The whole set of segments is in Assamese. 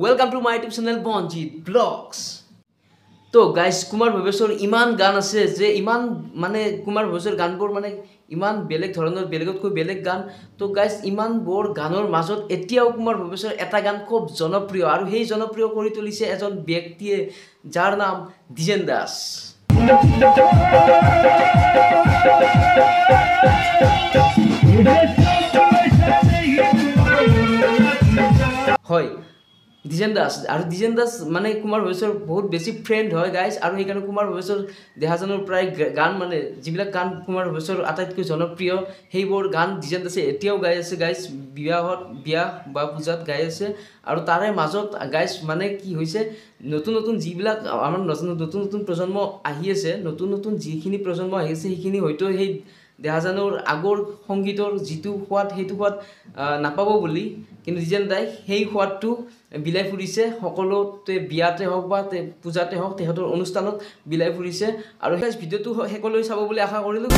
welcome to my YouTube channel Bonjit Vlogs. তো গাইস কুমাৰ ভৱেশৰ ইমান গান আছে যে ইমান মানে কুমাৰ ভৱেশৰ গানবোৰ মানে ইমান বেলেগ ধৰণৰ বেলেগতকৈ বেলেগ গান তো গাইস ইমান বৰ গানৰ মাজত এতিয়াও কুমাৰ ভৱেশৰ এটা গান খুব জনপ্ৰিয় আৰু সেই জনপ্ৰিয় কৰি তুলিছে এজন ব্যক্তিয়ে যাৰ নাম দ্বিজেন দাস হয় দ্বিজেন দাস আৰু দ্বিজেন দাস মানে কুমাৰ ভৱেশৰ বহুত বেছি ফ্ৰেন্ড হয় গাইস আৰু সেইকাৰণে কুমাৰ ভৱেশৰ দেহাজনৰ প্ৰায় গান মানে যিবিলাক গান কুমাৰ ভৱেশৰ আটাইতকৈ জনপ্ৰিয় সেইবোৰ গান দ্বিজেন দাসে এতিয়াও গাই আছে গাইস বিয়া বা পূজাত গাই আছে আৰু তাৰে মাজত গাইস মানে কি হৈছে নতুন নতুন যিবিলাক আমাৰ নতুন প্ৰজন্ম আহি আছে নতুন যিখিনি প্ৰজন্ম আহি আছে সেইখিনি হয়তো সেই দেহাজনৰ আগৰ সংগীতৰ যিটো সোৱাদ সেইটো সোৱাদ নাপাব বুলি কিন্তু দ্বিজেন দাই সেই সোৱাদটো বিলাই ফুৰিছে সকলোতে বিয়াতে হওক বা পূজাতে হওক তেহেতৰ অনুষ্ঠানত বিলাই ফুৰিছে আৰু সেই ভিডিঅ'টো সকলোৱে চাব বুলি আশা কৰিলো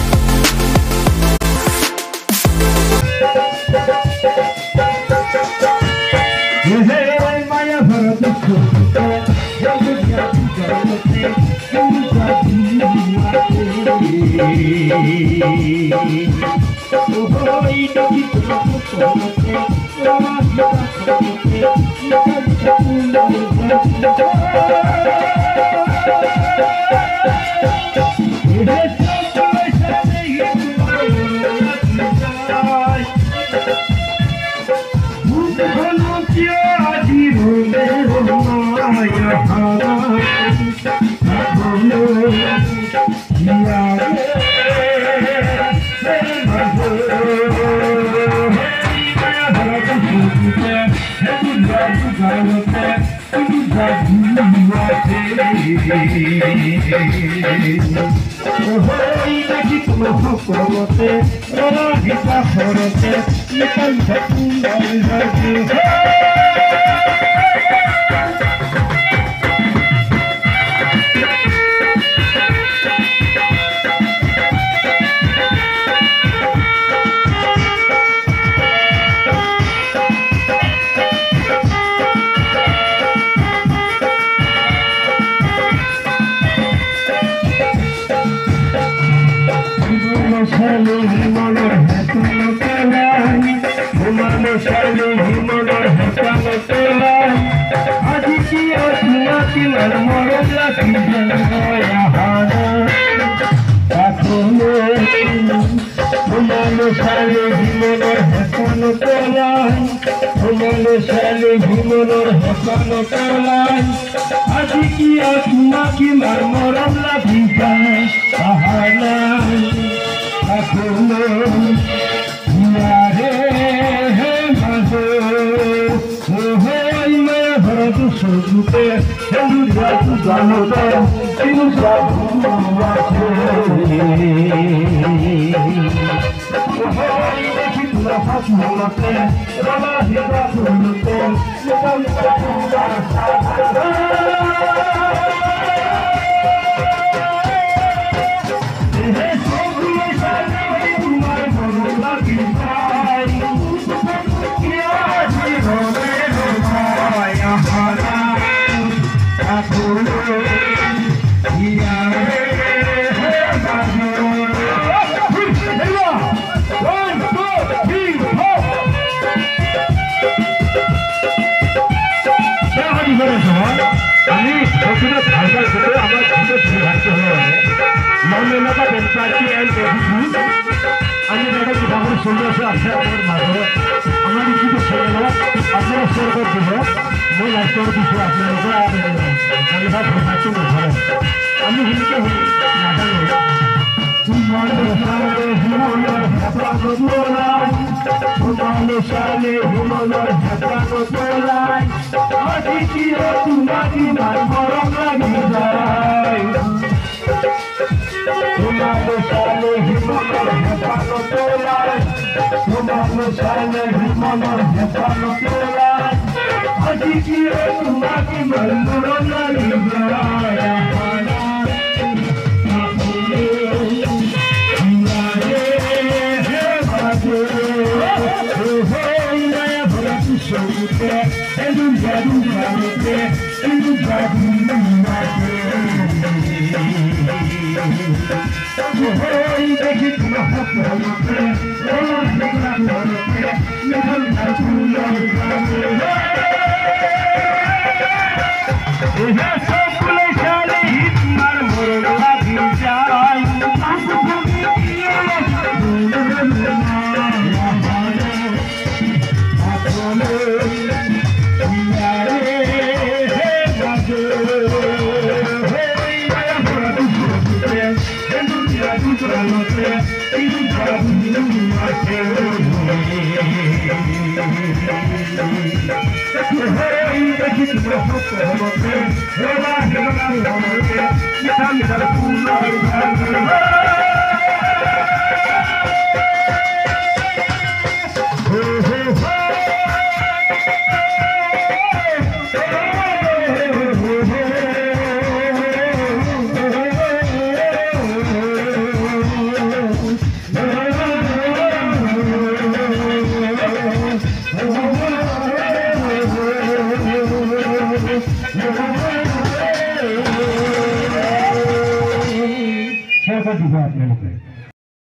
Saya juga